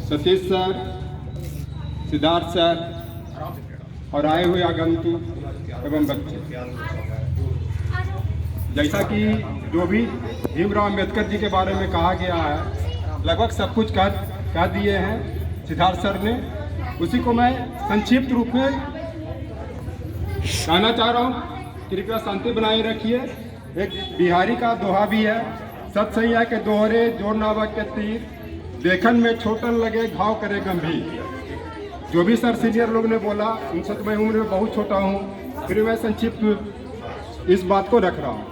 Satish sir, Siddharth sir और आए हुए आगंतुक एवं बच्चे, जैसा कि जो भी भीमराव अंबेडकर जी के बारे में कहा गया है लगभग सब कुछ कह दिए हैं सिद्धार्थ सर ने। उसी को मैं संक्षिप्त रूप में कहना चाह रहा हूँ। कृपया शांति बनाए रखिए। एक बिहारी का दोहा भी है, सत सही है कि दोहरे जोर नावा के तीर, देखन में छोटन लगे घाव करे गंभीर। जो भी सर सीनियर लोग ने बोला उनसे तो मैं उम्र में बहुत छोटा हूँ, फिर मैं संक्षिप्त इस बात को रख रहा हूँ।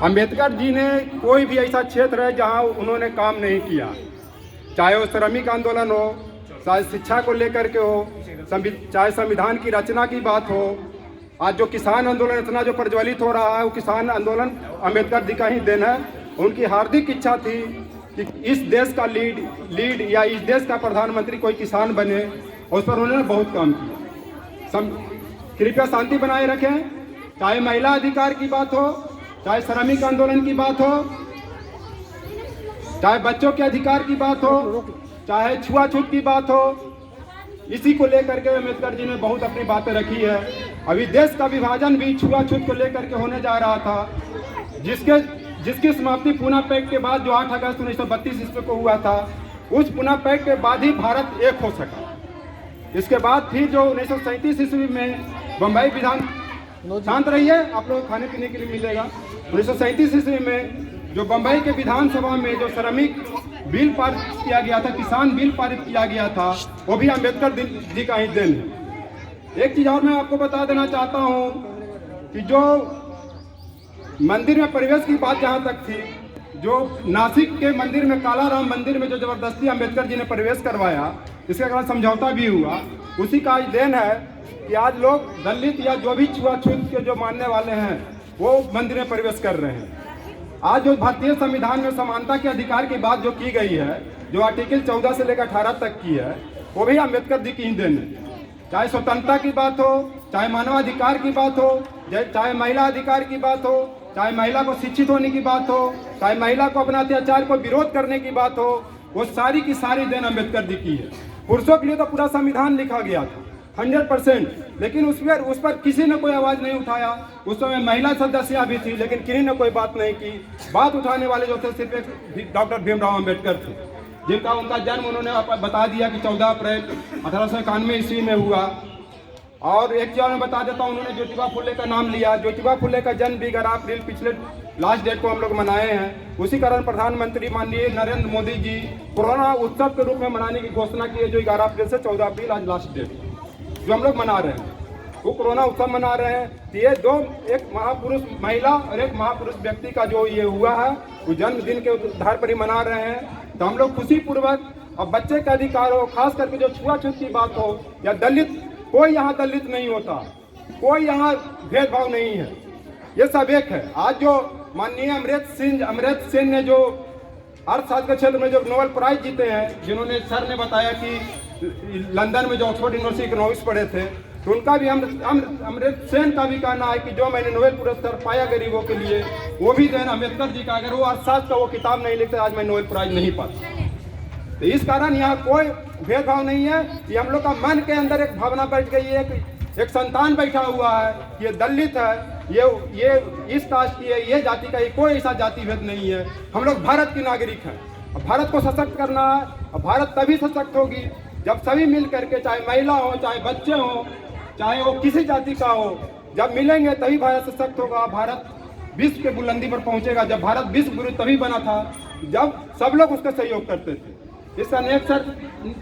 अंबेडकर जी ने कोई भी ऐसा क्षेत्र है जहाँ उन्होंने काम नहीं किया, चाहे वो श्रमिक आंदोलन हो, चाहे शिक्षा को लेकर के हो, चाहे संविधान की रचना की बात हो। आज जो किसान आंदोलन इतना जो प्रज्वलित हो रहा है वो किसान आंदोलन अंबेडकर जी का ही देन है। उनकी हार्दिक इच्छा थी कि इस देश का लीड या इस देश का प्रधानमंत्री कोई किसान बने, और उस पर उन्होंने बहुत काम किया। कृपया शांति बनाए रखें। चाहे महिला अधिकार की बात हो, चाहे श्रमिक आंदोलन की बात हो, चाहे बच्चों के अधिकार की बात हो, चाहे छुआछूत की बात हो, इसी को लेकर के अंबेडकर जी ने बहुत अपनी बातें रखी है। अभी देश का विभाजन भी छुआछूत को लेकर के होने जा रहा था, जिसकी समाप्ति पूना पैक्ट के बाद जो 8 अगस्त 1932 ईस्वी को हुआ था, उस पूना पैक्ट के बाद ही भारत एक हो सका। इसके बाद फिर जो 1937 ईस्वी में बम्बई विधान, शांत रहिए, आप लोग खाने पीने के लिए मिलेगा। 1937 ईस्वी में जो बम्बई के विधानसभा में जो श्रमिक बिल पारित किया गया था, किसान बिल पारित किया गया था, वो भी अंबेडकर जी का ही देन है। एक चीज़ और मैं आपको बता देना चाहता हूँ कि जो मंदिर में प्रवेश की बात जहाँ तक थी, जो नासिक के मंदिर में, काला राम मंदिर में जो जबरदस्ती अंबेडकर जी ने प्रवेश करवाया, इसके कारण समझौता भी हुआ, उसी का आज देन है कि आज लोग दलित या जो भी छुआछूत के जो मानने वाले हैं वो मंदिर में प्रवेश कर रहे हैं। आज जो भारतीय संविधान में समानता के अधिकार की बात जो की गई है, जो आर्टिकल 14 से लेकर 18 तक की है, वो भी अंबेडकर जी की ही देन है। चाहे स्वतंत्रता की बात हो, चाहे मानवाधिकार की बात हो, चाहे महिला अधिकार की बात हो, चाहे महिला को शिक्षित होने की बात हो, चाहे महिला को अपना अत्याचार को विरोध करने की बात हो, वो सारी की सारी देन अंबेडकर जी की है। पुरुषों के लिए तो पूरा संविधान लिखा गया था 100%, लेकिन उस पर किसी ने कोई आवाज़ नहीं उठाया। उस समय महिला सदस्य भी थी, लेकिन किसी ने कोई बात नहीं की। बात उठाने वाले जो थे सिर्फ एक डॉक्टर भीमराव अंबेडकर थे, जिनका उनका जन्म उन्होंने बता दिया कि 14 अप्रैल 1891 ईस्वी में हुआ। और एक चीज़ मैं बता देता हूँ, उन्होंने ज्योतिबा फुले का नाम लिया। ज्योतिबा फुले का जन्म भी 11 अप्रैल पिछले लास्ट डेट को हम लोग मनाए हैं। उसी कारण प्रधानमंत्री माननीय नरेंद्र मोदी जी कोरोना उत्सव के रूप में मनाने की घोषणा की है, जो 11 अप्रैल से 14 अप्रैल आज लास्ट डेट जो हम लोग मना रहे हैं, वो कोरोना उत्सव मना रहे हैं। ये दो, एक महापुरुष महिला और एक महापुरुष व्यक्ति का जो ये हुआ है, वो जन्मदिन के आधार पर ही मना रहे हैं। तो हम लोग खुशीपूर्वक, अब बच्चे का अधिकार हो, खास करके जो छुआछूत की बात हो या दलित, कोई यहाँ दलित नहीं होता, कोई यहाँ भेदभाव नहीं है, ये सब एक है। आज जो माननीय अमृत सिंह ने जो अर्थशास्त्र के क्षेत्र में जो नोबेल प्राइज जीते हैं, जिन्होंने सर ने बताया कि लंदन में जो ऑक्सफोर्ड यूनिवर्सिटी इकोनॉमिक्स पढ़े थे, तो उनका भी अमृत सेन का भी कहना है कि जो मैंने नोबेल पुरस्कार पाया गरीबों के लिए, वो भी देन अम्बेडकर जी का। अगर वो अर्थशास्त्र का वो किताब नहीं लिखते, आज मैं नोबेल प्राइज नहीं पाता। तो इस कारण यहाँ कोई भेदभाव नहीं है। ये हम लोग का मन के अंदर एक भावना बैठ गई है कि एक संतान बैठा हुआ है, ये दलित है, ये इस कास्ट की है, ये जाति का, ये कोई ऐसा जाति भेद नहीं है। हम लोग भारत की नागरिक हैं, और भारत को सशक्त करना है, और भारत तभी सशक्त होगी जब सभी मिल करके, चाहे महिला हो, चाहे बच्चे हो, चाहे वो किसी जाति का हो, जब मिलेंगे तभी भारत सशक्त होगा। भारत विश्व के बुलंदी पर पहुंचेगा। जब भारत विश्व गुरु तभी बना था जब सब लोग उसका सहयोग करते थे। इसका नेक्स्ट सर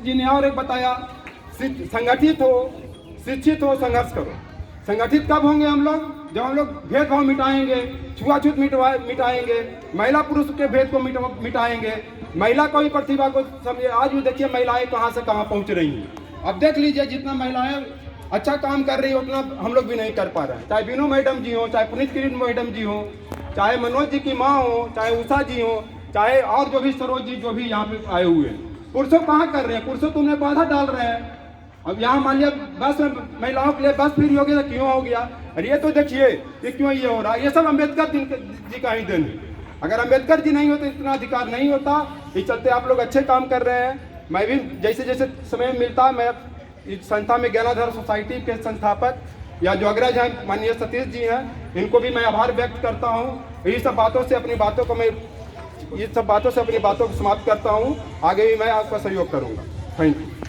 जी ने और एक बताया, संगठित हो, शिक्षित हो, संघर्ष करो। संगठित कब होंगे हम लोग? जब हम लोग भेदभाव मिटाएंगे, छुआछूत मिटाएंगे, महिला पुरुष के भेद को मिटाएंगे, महिला को भी प्रतिभा को समझे। आज भी देखिए महिलाएं कहाँ से कहाँ पहुँच रही हैं। अब देख लीजिए, जितना महिलाएं अच्छा काम कर रही है उतना हम लोग भी नहीं कर पा रहे हैं। चाहे बीनू मैडम जी हो, चाहे पुनीत किरण मैडम जी हो, चाहे मनोज जी की माँ हो, चाहे उषा जी हो, चाहे और जो भी सरोज जी जो भी यहाँ पे आए हुए हैं। पुरुषों कहाँ कर रहे हैं? पुरुषों तो उन्हें बाधा डाल रहे हैं। अब यहाँ मान लिया बस में महिलाओं के लिए बस फ्री हो गया, तो क्यों हो गया? अरे ये तो देखिए कि क्यों ये हो रहा है। ये सब अम्बेडकर जी का ही देन है। अगर अम्बेडकर जी नहीं होते इतना अधिकार नहीं होता, इस चलते आप लोग अच्छे काम कर रहे हैं। मैं भी जैसे जैसे समय मिलता मैं इस संस्था में ज्ञानाधार सोसाइटी के संस्थापक या जो अग्रज हैं माननीय सतीश जी हैं, इनको भी मैं आभार व्यक्त करता हूँ। ये सब बातों से अपनी बातों को समाप्त करता हूँ। आगे भी मैं आपका सहयोग करूँगा। Thank you.